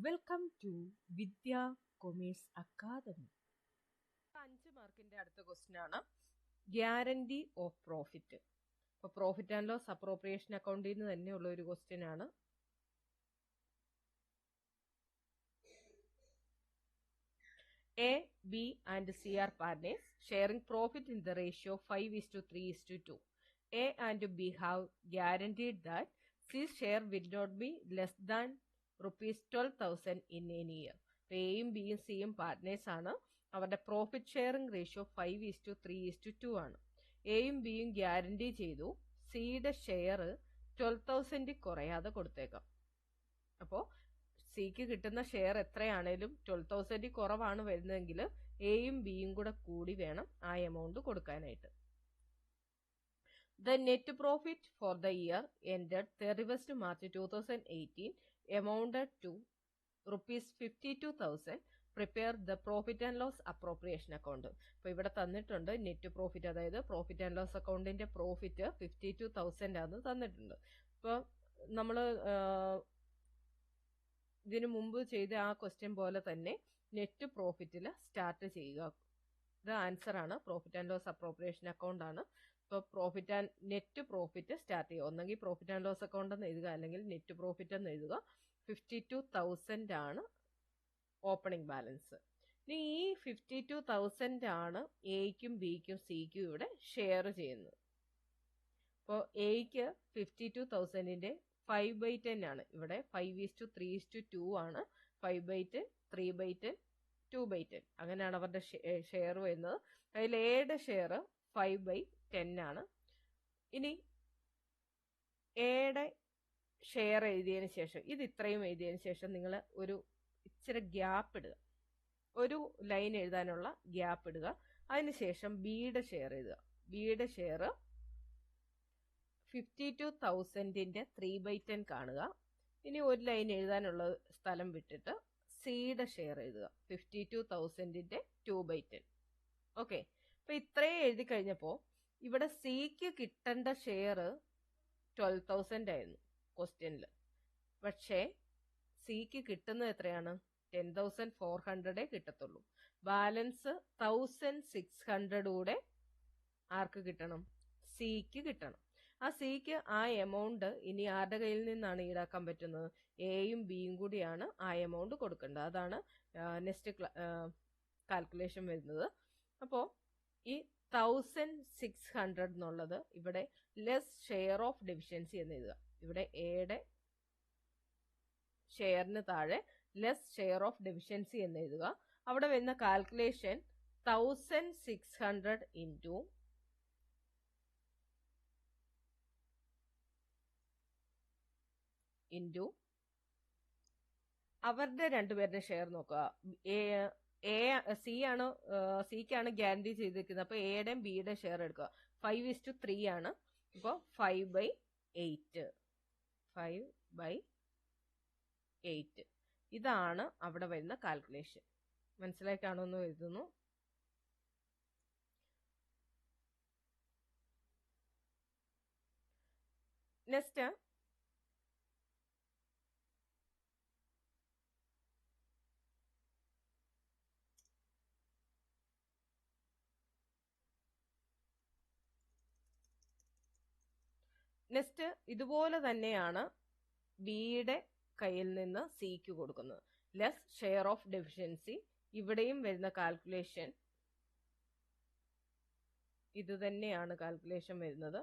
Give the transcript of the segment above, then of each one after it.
Welcome to Vidya commerce academy. 5 മാർക്കിന്റെ അടുത്ത question ആണ് ഗ്യാരണ്ടി ഓഫ് പ്രോഫിറ്റ്. അപ്പൊ പ്രോഫിറ്റ് ആൻഡ് ലോസ് അപ്രോപ്രിയേഷൻ അക്കൗണ്ടിൽ നിന്ന് തന്നെയുള്ള ഒരു ക്വസ്റ്റ്യൻ ആണ്. A, B and C are partners sharing profit in the ratio 5:3:2. A and B have guaranteed that C's share will not be less than ₹12,000 in any year. എയും ബിയും സിയും partners ആണ്. അവരുടെ പ്രോഫിറ്റ് ഷെയറിംഗ് റേഷ്യോ 5:3:2 ആണ്. എയും ബിയും guarantee ചെയ്തു സിയുടെ ഷെയർ 12,000 കുറയാതെ കൊടുത്തേക്കാം. അപ്പോൾ സിക്ക് കിട്ടുന്ന ഷെയർ എത്രയാണേലും 12,000 കുറവാണ് വരുന്നതെങ്കിൽ എയും ബിയും കൂടെ കൂടി വേണം ആ എമൗണ്ട് കൊടുക്കാനായിട്ട്. The net profit for the year ended 31st March 2018 amounted to ₹52,000. Prepare the profit and loss appropriation account. അപ്പൊ ഇവിടെ തന്നിട്ടുണ്ട് നെറ്റ് പ്രോഫിറ്റ്, അതായത് പ്രോഫിറ്റ് ആൻഡ് ലോസ് അക്കൗണ്ടിന്റെ പ്രോഫിറ്റ് 52,000 ആണ് തന്നിട്ടുണ്ട്. ഇപ്പൊ നമ്മള് ഇതിനു മുമ്പ് ചെയ്ത ആ ക്വസ്റ്റ്യൻ പോലെ തന്നെ നെറ്റ് പ്രോഫിറ്റിൽ സ്റ്റാർട്ട് ചെയ്യുക. ഇത് ആൻസർ ആണ്. Profit and loss appropriation account ആണ്. ഇപ്പോൾ profit and net profit start ചെയ്യുക. ഒന്നെങ്കിൽ പ്രോഫിറ്റ് ആൻഡ് ലോസ് അക്കൗണ്ട് എന്ന് എഴുതുക, അല്ലെങ്കിൽ നെറ്റ് പ്രോഫിറ്റ് എന്ന് എഴുതുക. 52,000 ആണ് ഓപ്പണിംഗ് ബാലൻസ്. ഇനി ഈ 52,000 ആണ് എയ്ക്കും ബിക്കും സിക്കും ഇവിടെ ഷെയർ ചെയ്യുന്നത്. അപ്പോൾ എയ്ക്ക് 52,000ന്റെ 5/10 ആണ്. ഇവിടെ 5:3:2 ആണ്. 5/10, 3/10, 2/10 അങ്ങനെയാണ് അവരുടെ ഷെയർ വരുന്നത്. അതിൽ എയുടെ ഷെയർ 5/10 ആണ്. ഇനി എയുടെ ഷെയർ എഴുതിയതിന് ശേഷം, ഇത് ഇത്രയും എഴുതിയതിന് ശേഷം നിങ്ങൾ ഒരു ഇച്ചിരി ഗ്യാപ്പ് ഇടുക, ഒരു ലൈൻ എഴുതാനുള്ള ഗ്യാപ്പ് ഇടുക. അതിനുശേഷം ബിയുടെ ഷെയർ എഴുതുക. ബിയുടെ ഷെയർ 52,000ന്റെ 3/10 കാണുക. ഇനി ഒരു ലൈൻ എഴുതാനുള്ള സ്ഥലം വിട്ടിട്ട് സിയുടെ ഷെയർ എഴുതുക. 52,000ന്റെ 2/10. ഓക്കെ, അപ്പൊ ഇത്രയും എഴുതി കഴിഞ്ഞപ്പോ ഇവിടെ സിക്ക് കിട്ടേണ്ട ഷെയർ 12,000 ആയിരുന്നു ക്വസ്റ്റ്യനിൽ. പക്ഷേ സിക്ക് കിട്ടുന്നത് എത്രയാണ്? 10,400 കിട്ടത്തുള്ളൂ. ബാലൻസ് 1,600 കൂടെ ആർക്ക് കിട്ടണം? സിക്ക് കിട്ടണം. ആ സിക്ക് ആ എമൗണ്ട് ഇനി ആരുടെ കയ്യിൽ നിന്നാണ് ഈടാക്കാൻ പറ്റുന്നത്? എയും ബിയും കൂടിയാണ് ആ എമൗണ്ട് കൊടുക്കേണ്ടത്. അതാണ് നെക്സ്റ്റ് കാൽക്കുലേഷൻ വരുന്നത്. അപ്പോൾ ഈ 1,600 എന്നുള്ളത് ഇവിടെ ലെസ് ഷെയർ ഓഫ് ഡെഫിഷ്യൻസി എന്ന് എഴുതുക. ഇവിടെ എയുടെ ഷെയറിന് താഴെ ലെസ് ഷെയർ ഓഫ് ഡെഫിഷ്യൻസി എന്ന് എഴുതുക. അവിടെ വരുന്ന കാൽക്കുലേഷൻ 1,600 ഇൻറ്റു അവരുടെ രണ്ടുപേരുടെ ഷെയർ നോക്കുക. സിക്കാണ് ഗ്യാരണ്ടി ചെയ്തിരിക്കുന്നത്. അപ്പൊ എയുടെയും ബിയുടെ ഷെയർ എടുക്കുക. 5:3 ആണ്. ഇപ്പൊ 5/8. 5/8 ഇതാണ് അവിടെ വരുന്ന കാൽക്കുലേഷൻ. മനസ്സിലായി കാണുമെന്ന് കരുതുന്നു. നെക്സ്റ്റ് ഇതുപോലെ തന്നെയാണ് ബിയുടെ കയ്യിൽ നിന്ന് സിക്ക് കൊടുക്കുന്നത്. Less share of deficiency. ഇവിടെയും വരുന്ന കാൽക്കുലേഷൻ ഇത് തന്നെയാണ് കാൽക്കുലേഷൻ വരുന്നത്.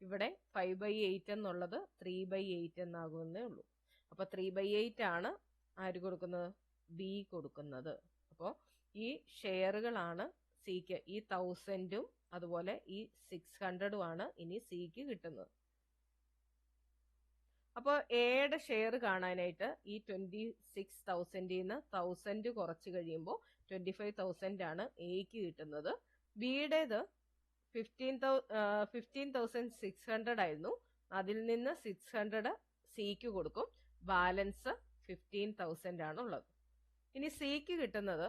ഇവിടെ 5/8 എന്നുള്ളത് 3/8 എന്നാകുന്നേ ഉള്ളൂ. അപ്പൊ 3/8 ആണ് ആര് കൊടുക്കുന്നത്? ബി കൊടുക്കുന്നത്. അപ്പോൾ ഈ ഷെയറുകളാണ് സിക്ക്, ഈ 1,000ഉം അതുപോലെ ഈ 600ഉം ആണ് ഇനി സിക്ക് കിട്ടുന്നത്. അപ്പോൾ എയുടെ ഷെയർ കാണാനായിട്ട് ഈ 26,000ൽ നിന്ന് 1,000 കുറച്ച് കഴിയുമ്പോൾ 25,000 ആണ് എക്ക് കിട്ടുന്നത്. ബിയുടേത് 15,600 ആയിരുന്നു. അതിൽ നിന്ന് 600 സിക്ക് കൊടുക്കും. ബാലൻസ് 15,000 ആണ് ഉള്ളത്. ഇനി സിക്ക് കിട്ടുന്നത്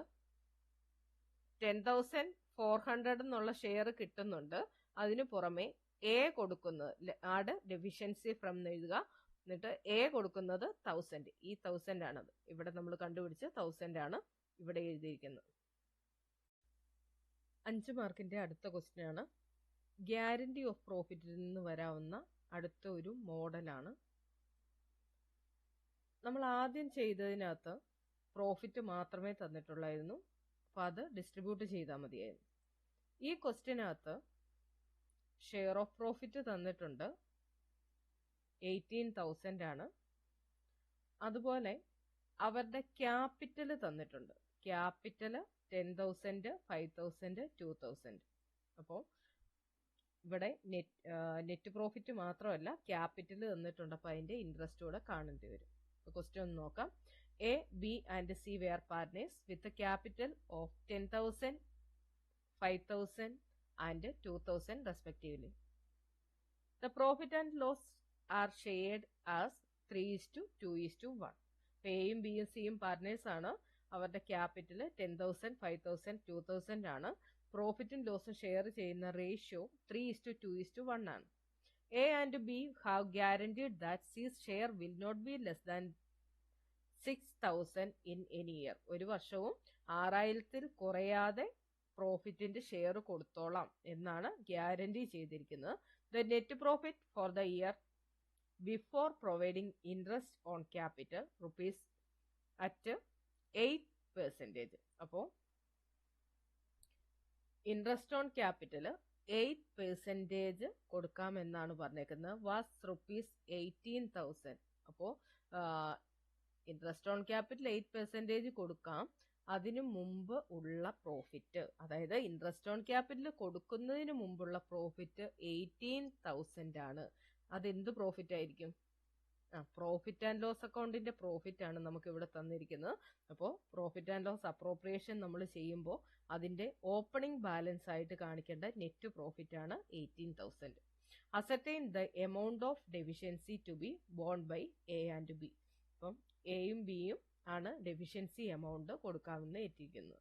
10,400 എന്നുള്ള ഷെയർ കിട്ടുന്നുണ്ട്. അതിനു പുറമെ എ കൊടുക്കുന്നത് ആഡ് ഡെഫിഷ്യൻസി ഫ്രം എന്ന് എഴുതുക. എന്നിട്ട് എ കൊടുക്കുന്നത് 1000. ഈ 1000 ആണത്. ഇവിടെ നമ്മൾ കണ്ടുപിടിച്ച് 1000 ആണ് ഇവിടെ എഴുതിയിരിക്കുന്നത്. 5 മാർക്കിന്റെ അടുത്ത ക്വസ്റ്റ്യൻ ആണ്. ഗ്യാരണ്ടി ഓഫ് പ്രോഫിറ്റിൽ നിന്ന് വരാവുന്ന അടുത്ത ഒരു മോഡലാണ്. നമ്മൾ ആദ്യം ചെയ്തതിനകത്ത് പ്രോഫിറ്റ് മാത്രമേ തന്നിട്ടുള്ളായിരുന്നു. അപ്പോൾ അത് ഡിസ്ട്രിബ്യൂട്ട് ചെയ്താൽ മതിയായിരുന്നു. ഈ ക്വസ്റ്റ്യനകത്ത് ഷെയർ ഓഫ് പ്രോഫിറ്റ് തന്നിട്ടുണ്ട്, 18,000 ആണ്. അതുപോലെ അവരുടെ ക്യാപിറ്റൽ തന്നിട്ടുണ്ട്. ക്യാപിറ്റൽ 10,000, 5,000, 2,000. അപ്പോൾ ഇവിടെ നെറ്റ് പ്രോഫിറ്റ് മാത്രമല്ല ക്യാപിറ്റൽ തന്നിട്ടുണ്ട്. അപ്പോൾ അതിന്റെ ഇൻട്രസ്റ്റ് കൂടെ കാണേണ്ടി വരും. ക്വസ്റ്റ്യൻ ഒന്ന് നോക്കാം. A, B and C were partners with capital of 10,000, 5,000 and 2,000 respectively. The profit and loss are shared as 3:2:1. എയും ബിയും സിയും പാർട്ട്നേഴ്സ് ആണ്. അവരുടെ ക്യാപിറ്റൽ 10,000, 5,000, 2,000 ആണ്. പ്രോഫിറ്റും ലോസും ഷെയർ ചെയ്യുന്ന റേഷ്യോ 3:2:1 ആണ്. A and B have guaranteed that C's share will not be less than 6,000 in any year. ഒരു വർഷവും 6,000 കുറയാതെ പ്രോഫിറ്റിന്റെ ഷെയർ കൊടുത്തോളാം എന്നാണ് ഗ്യാരണ്ടി ചെയ്തിരിക്കുന്നത്. The net profit for the year before providing interest on capital rupees at 8%. അപ്പോൾ interest on capital 8% കൊടുക്കാമെന്നാണ് പറഞ്ഞേക്കുന്നത്. Was rupees 18,000. അപ്പോൾ interest on capital 8% കൊടുക്കാം. അതിനു മുമ്പ് ഉള്ള പ്രോഫിറ്റ്, അതായത് ഇൻട്രസ്റ്റ് ഓൺ ക്യാപിറ്റൽ കൊടുക്കുന്നതിന് മുമ്പുള്ള പ്രോഫിറ്റ് 18,000 ആണ്. അതെന്ത് പ്രോഫിറ്റ് ആയിരിക്കും? പ്രോഫിറ്റ് ആൻഡ് ലോസ് അക്കൗണ്ടിന്റെ പ്രോഫിറ്റ് ആണ് നമുക്ക് ഇവിടെ തന്നിരിക്കുന്നത്. അപ്പോൾ പ്രോഫിറ്റ് ആൻഡ് ലോസ് അപ്രോപ്രിയേഷൻ നമ്മൾ ചെയ്യുമ്പോൾ അതിന്റെ ഓപ്പണിംഗ് ബാലൻസ് ആയിട്ട് കാണിക്കേണ്ട നെറ്റ് പ്രോഫിറ്റ് ആണ് 18,000. Ascertain the amount of deficiency to be borne by A and B. അപ്പം എയും ബിയും ആണ് ഡെഫിഷ്യൻസി എമൗണ്ട് കൊടുക്കാമെന്ന് എത്തിയിരിക്കുന്നത്.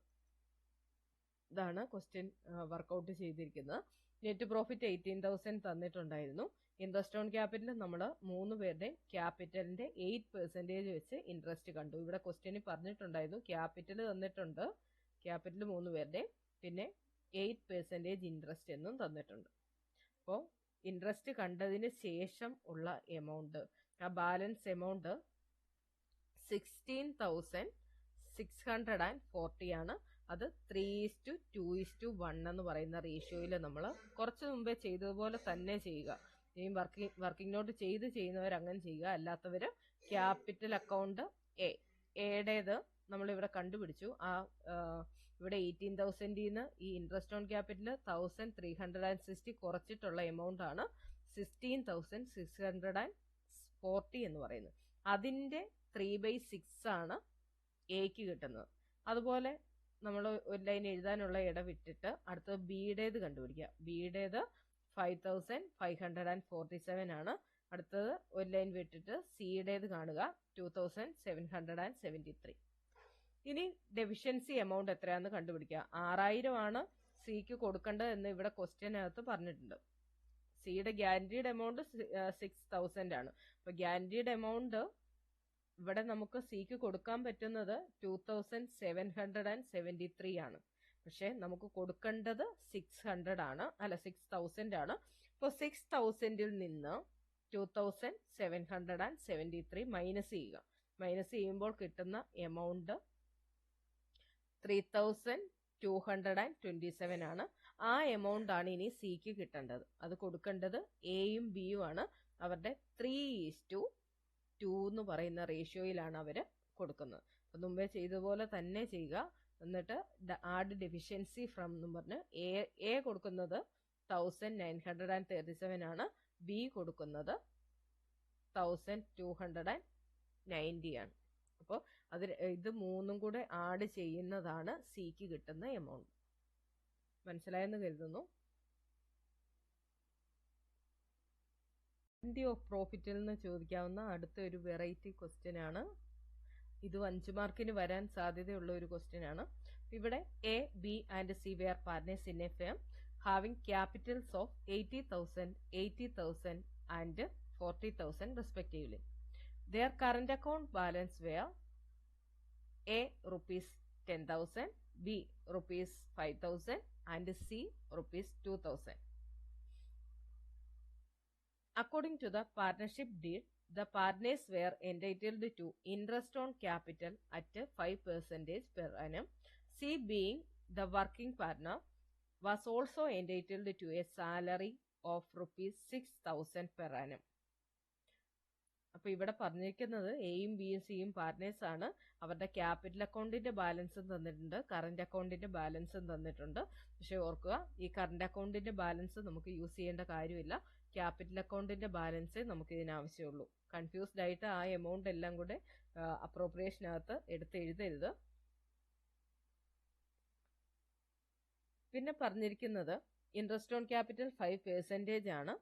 ഇതാണ് ക്വസ്റ്റ്യൻ വർക്കൗട്ട് ചെയ്തിരിക്കുന്നത്. നെറ്റ് പ്രോഫിറ്റ് 18,000 തന്നിട്ടുണ്ടായിരുന്നു. ഇൻട്രസ്റ്റ് ഓൺ ക്യാപിറ്റൽ നമ്മൾ 3 പേരുടെയും ക്യാപിറ്റലിന്റെ 8% വെച്ച് ഇൻട്രസ്റ്റ് കണ്ടു. ഇവിടെ ക്വസ്റ്റ്യനിൽ പറഞ്ഞിട്ടുണ്ടായിരുന്നു ക്യാപിറ്റൽ തന്നിട്ടുണ്ട്, ക്യാപിറ്റൽ 3 പേരുടെയും, പിന്നെ 8% ഇൻട്രസ്റ്റ് എന്നും തന്നിട്ടുണ്ട്. അപ്പോൾ ഇൻട്രസ്റ്റ് കണ്ടതിന് ശേഷം ഉള്ള എമൗണ്ട്, ആ ബാലൻസ് എമൗണ്ട് 16,640 ആണ്. അത് 3:2:1 എന്ന് പറയുന്ന റേഷ്യോയിൽ നമ്മൾ കുറച്ച് മുമ്പേ ചെയ്തതുപോലെ തന്നെ ചെയ്യുക. ഇനി വർക്കിംഗ് നോട്ട് ചെയ്യുന്നവർ അങ്ങനെ ചെയ്യുക. അല്ലാത്തവർ ക്യാപിറ്റൽ അക്കൗണ്ട് എയുടേത് നമ്മളിവിടെ കണ്ടുപിടിച്ചു. ഇവിടെ 18,000 ഈ ഇൻട്രസ്റ്റ് ഓൺ ക്യാപിറ്റൽ 1,360 കുറച്ചിട്ടുള്ള എമൗണ്ട് ആണ് 16,640 എന്ന് പറയുന്നത്. അതിന്റെ 3/6 ആണ് എക്ക് കിട്ടുന്നത്. അതുപോലെ നമ്മൾ ഒരു ലൈൻ എഴുതാനുള്ള ഇട വിട്ടിട്ട് അടുത്തത് ബിയുടേത് കണ്ടുപിടിക്കുക. ബിയുടേത് 5,547 ആണ്. അടുത്തത് ഒരു ലൈൻ വിട്ടിട്ട് സിയുടേത് കാണുക, 2,773. ഇനി ഡെഫിഷ്യൻസി എമൗണ്ട് എത്രയാണെന്ന് കണ്ടുപിടിക്കുക. 6,000 ആണ് സിക്ക് കൊടുക്കേണ്ടത് എന്ന് ഇവിടെ ക്വസ്റ്റ്യനകത്ത് പറഞ്ഞിട്ടുണ്ട്. സിയുടെ ഗ്യാരണ്ടീഡ് എമൗണ്ട് 6,000 ആണ്. അപ്പൊ ഗ്യാരണ്ടീഡ് എമൗണ്ട് ഇവിടെ നമുക്ക് സിക്ക് കൊടുക്കാൻ പറ്റുന്നത് 2,773 ആണ്. പക്ഷെ നമുക്ക് കൊടുക്കേണ്ടത് 600 ആണ്, അല്ല 6,000 ആണ്. അപ്പോൾ 6,000-ൽ നിന്ന് 2,773 മൈനസ് ചെയ്യുക. മൈനസ് ചെയ്യുമ്പോൾ കിട്ടുന്ന എമൗണ്ട് 3,227 ആണ്. ആ എമൗണ്ട് ആണ് ഇനി സിക്ക് കിട്ടേണ്ടത്. അത് കൊടുക്കേണ്ടത് എയും ബിയും ആണ്. അവരുടെ 3:2 എന്ന് പറയുന്ന റേഷ്യോയിലാണ് അവർ കൊടുക്കുന്നത്. അപ്പം മുമ്പേ ചെയ്തതുപോലെ തന്നെ ചെയ്യുക. എന്നിട്ട് ആഡ് ഡെഫിഷ്യൻസി ഫ്രം എന്നും പറഞ്ഞ് എ കൊടുക്കുന്നത് 1,937 ആണ്, ബി കൊടുക്കുന്നത് 1,290 ആണ്. അപ്പോൾ ഇത് മൂന്നും കൂടെ ആഡ് ചെയ്യുന്നതാണ് സിക്ക് കിട്ടുന്ന എമൗണ്ട്. മനസ്സിലായെന്ന് കരുതുന്നു. ഗ്യാരണ്ടി ഓഫ് പ്രോഫിറ്റിൽ നിന്ന് ചോദിക്കാവുന്ന അടുത്ത ഒരു വെറൈറ്റി ക്വസ്റ്റ്യൻ ആണ്. ഇത് 5 മാർക്കിന് വരാൻ സാധ്യതയുള്ള ഒരു ക്വസ്റ്റ്യൻ ആണ്. ഇവിടെ A, B and C were partners in a firm having capitals of 80,000, 80,000 and 40,000 respectively. Their current account balance were A rupees 10,000, B rupees 5,000 and C rupees 2,000. According to the partnership deed, the partners were entitled to interest on capital at 5% per annum. C, being the working partner, was also entitled to a salary of rupees 6,000 per annum. അപ്പോൾ ഇവിടെ പറഞ്ഞിരിക്കുന്നത് എയും ബിയും സിയും partners ആണ്. അവരുടെ capital അക്കൗണ്ടിന്റെ ബാലൻസും തന്നിട്ടുണ്ട്, കറന്റ് അക്കൗണ്ടിന്റെ ബാലൻസും തന്നിട്ടുണ്ട്. പക്ഷെ ഓർക്കുക, ഈ കറന്റ് അക്കൗണ്ടിന്റെ ബാലൻസ് നമുക്ക് യൂസ് ചെയ്യേണ്ട കാര്യമില്ല. ക്യാപിറ്റൽ അക്കൗണ്ടിന്റെ ബാലൻസ് നമുക്ക് ഇതിനാവശ്യമുള്ളൂ. കൺഫ്യൂസ്ഡ് ആയിട്ട് ആ എമൗണ്ട് എല്ലാം കൂടെ അപ്രോപ്രിയേഷനകത്ത് എടുത്ത് എഴുതരുത്. പിന്നെ പറഞ്ഞിരിക്കുന്നത് ഇൻട്രസ്റ്റ് ഓൺ ക്യാപിറ്റൽ 5% ആണ്.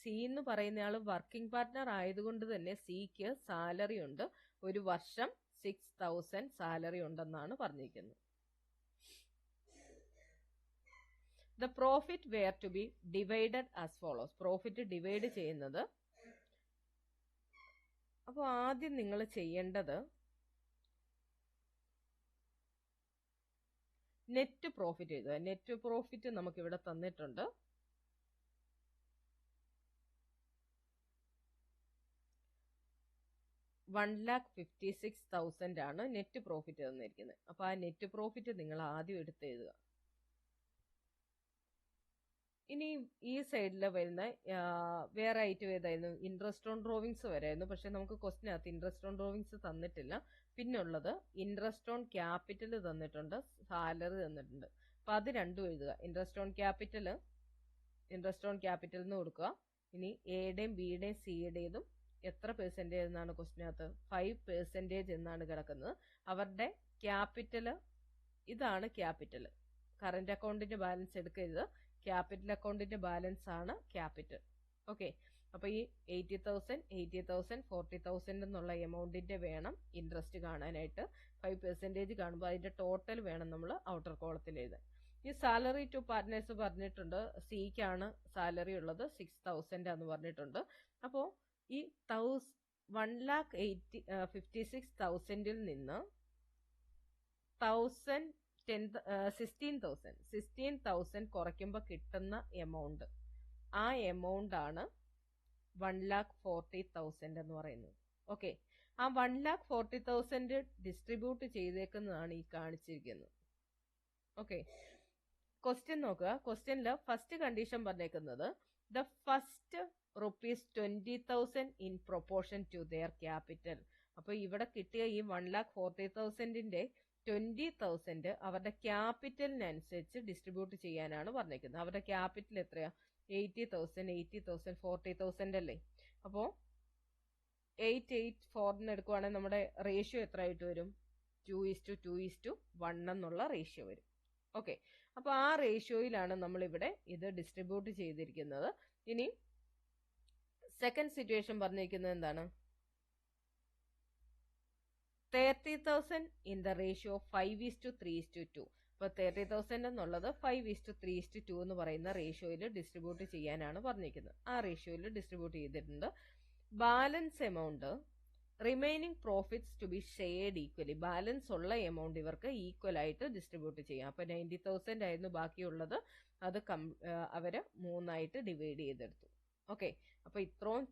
സി എന്ന് പറയുന്നയാൾ വർക്കിംഗ് പാർട്ട്ണർ ആയതുകൊണ്ട് തന്നെ സിക്ക് സാലറി ഉണ്ട്. ഒരു വർഷം 6,000 സാലറി ഉണ്ടെന്നാണ് പറഞ്ഞിരിക്കുന്നത്. The profit were to be divided as follows. Profit divide ചെയ്യുന്നത്, അപ്പോൾ ആദ്യം നിങ്ങൾ ചെയ്യേണ്ടത് നെറ്റ് പ്രോഫിറ്റ് എഴുതുക. നെറ്റ് പ്രോഫിറ്റ് നമുക്കിവിടെ തന്നിട്ടുണ്ട്. $1,56,000 ആണ് നെറ്റ് പ്രോഫിറ്റ് തന്നിരിക്കുന്നത്. അപ്പൊ ആ നെറ്റ് പ്രോഫിറ്റ് നിങ്ങൾ ആദ്യം എടുത്ത് എഴുതുക. ഇനി ഈ സൈഡിൽ വരുന്ന വേറെ ഐറ്റം ഏതായിരുന്നു? ഇൻട്രസ്റ്റ് ഓൺ ഡ്രോവിങ്സ് വരായിരുന്നു. പക്ഷെ നമുക്ക് ക്വസ്റ്റിനകത്ത് ഇൻട്രസ്റ്റ് ഓൺ ഡ്രോവിങ്സ് തന്നിട്ടില്ല. പിന്നുള്ളത് ഇൻട്രസ്റ്റ് ഓൺ ക്യാപിറ്റൽ തന്നിട്ടുണ്ട്, സാലറി തന്നിട്ടുണ്ട്. അപ്പൊ അത് രണ്ടും എഴുതുക. ഇൻട്രസ്റ്റ് ഓൺ ക്യാപിറ്റൽ എന്ന് കൊടുക്കുക. ഇനി എയുടെയും ബിയുടെയും സിയുടേതും എത്ര പെർസെൻറ്റേജ് എന്നാണ് ക്വസ്റ്റിനകത്ത്? 5% എന്നാണ് കിടക്കുന്നത്. അവരുടെ ക്യാപിറ്റല് ഇതാണ്. ക്യാപിറ്റൽ കറന്റ് അക്കൗണ്ടിന്റെ ബാലൻസ് എടുക്കരുത്, ക്യാപിറ്റൽ അക്കൗണ്ടിന്റെ ബാലൻസ് ആണ് ക്യാപിറ്റൽ. ഓക്കെ, അപ്പൊ ഈ 80,000, 40,000 എന്നുള്ള എമൗണ്ടിന്റെ വേണം ഇൻട്രസ്റ്റ് കാണാനായിട്ട്. 5% കാണുമ്പോൾ അതിന്റെ ടോട്ടൽ വേണം നമ്മൾ ഔട്ടർ കോളത്തിൽ എഴുതാൻ. ഈ സാലറി ടു പാർട്ട്നേഴ്സ് പറഞ്ഞിട്ടുണ്ട്. സിക്കാണ് സാലറി ഉള്ളത് 6,000 എന്ന് പറഞ്ഞിട്ടുണ്ട്. അപ്പോൾ ഈ 1,56,000 നിന്ന് 16,000 കുറയ്ക്കുമ്പോൾ കിട്ടുന്ന എമൗണ്ട്, ആ എമൗണ്ട് ആണ് 1,40,000 എന്ന് പറയുന്നത്. ഓക്കെ, ആ 1,40,000 ഡിസ്ട്രിബ്യൂട്ട് ചെയ്തേക്കുന്നതാണ് ഈ കാണിച്ചിരിക്കുന്നത്. ഓക്കെ, ക്വസ്റ്റ്യൻ നോക്കുക. ക്വസ്റ്റ്യനിൽ ഫസ്റ്റ് കണ്ടീഷൻ പറഞ്ഞേക്കുന്നത് the first ₹20,000 in proportion to their capital. അപ്പൊ ഇവിടെ കിട്ടിയ ഈ 1,40,000ന്റെ 20,000 അവരുടെ ക്യാപിറ്റലിനനുസരിച്ച് ഡിസ്ട്രിബ്യൂട്ട് ചെയ്യാനാണ് പറഞ്ഞിരിക്കുന്നത്. അവരുടെ ക്യാപിറ്റൽ എത്രയാ? 80,000, 40,000 അല്ലേ? അപ്പോൾ 884 എടുക്കുവാണെങ്കിൽ നമ്മുടെ റേഷ്യോ എത്ര ആയിട്ട് വരും? 2:2:1 എന്നുള്ള റേഷ്യോ വരും. ഓക്കെ, അപ്പൊ ആ റേഷ്യോയിലാണ് നമ്മൾ ഇവിടെ ഇത് ഡിസ്ട്രിബ്യൂട്ട് ചെയ്തിരിക്കുന്നത്. ഇനി സെക്കൻഡ് സിറ്റുവേഷൻ പറഞ്ഞിരിക്കുന്നത് എന്താണ്? 30,000 ഇൻ ദ റേഷ്യോ 5:3:2. അപ്പൊ 30,000 എന്നുള്ളത് 5:3:2 എന്ന് പറയുന്ന റേഷ്യോയിൽ ഡിസ്ട്രിബ്യൂട്ട് ചെയ്യാനാണ് പറഞ്ഞിരിക്കുന്നത്. ആ റേഷ്യോയിൽ ഡിസ്ട്രിബ്യൂട്ട് ചെയ്തിട്ടുണ്ട്. Balance amount remaining profits to be shared equally. Balance ഉള്ള എമൗണ്ട് ഇവർക്ക് ഈക്വൽ ആയിട്ട് ഡിസ്ട്രിബ്യൂട്ട് ചെയ്യാം. അപ്പൊ 90,000 ആയിരുന്നു ബാക്കിയുള്ളത്. അത് അവര് 3 ഡിവൈഡ് ചെയ്തെടുത്തു. ഓക്കെ, അപ്പൊ ഇത്രയും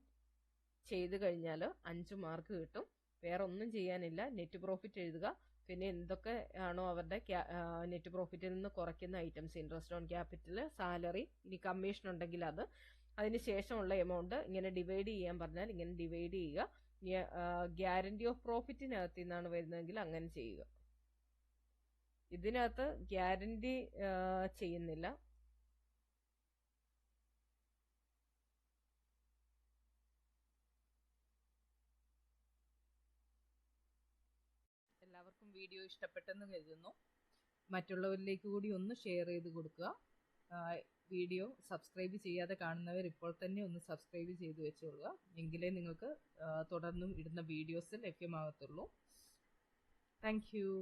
ചെയ്ത് കഴിഞ്ഞാൽ 5 മാർക്ക് കിട്ടും. വേറെ ഒന്നും ചെയ്യാനില്ല. നെറ്റ് പ്രോഫിറ്റ് എഴുതുക. പിന്നെ എന്തൊക്കെ ആണോ അവരുടെ നെറ്റ് പ്രോഫിറ്റിൽ നിന്ന് കുറയ്ക്കുന്ന items, interest on capital, salary, ഇനി കമ്മീഷൻ ഉണ്ടെങ്കിൽ അത്, അതിന് ശേഷമുള്ള എമൗണ്ട് ഇങ്ങനെ ഡിവൈഡ് ചെയ്യാൻ പറഞ്ഞാൽ ഇങ്ങനെ ഡിവൈഡ് ചെയ്യുക. ഗ്യാരണ്ടി ഓഫ് പ്രോഫിറ്റിനകത്ത് നിന്നാണ് വരുന്നതെങ്കിൽ അങ്ങനെ ചെയ്യുക. ഇതിനകത്ത് ഗ്യാരണ്ടി ചെയ്യുന്നില്ല. എല്ലാവർക്കും വീഡിയോ ഇഷ്ടപ്പെട്ടെന്ന് കരുതുന്നു. മറ്റുള്ളവരിലേക്ക് കൂടി ഒന്ന് ഷെയർ ചെയ്ത് കൊടുക്കുക. വീഡിയോ സബ്സ്ക്രൈബ് ചെയ്യാതെ കാണുന്നവർ ഇപ്പോൾ തന്നെ ഒന്ന് സബ്സ്ക്രൈബ് ചെയ്ത് വെച്ചോളുക. എങ്കിലേ നിങ്ങൾക്ക് തുടർന്നും ഇടുന്ന വീഡിയോസ് ലഭ്യമാകത്തുള്ളൂ. Thank you.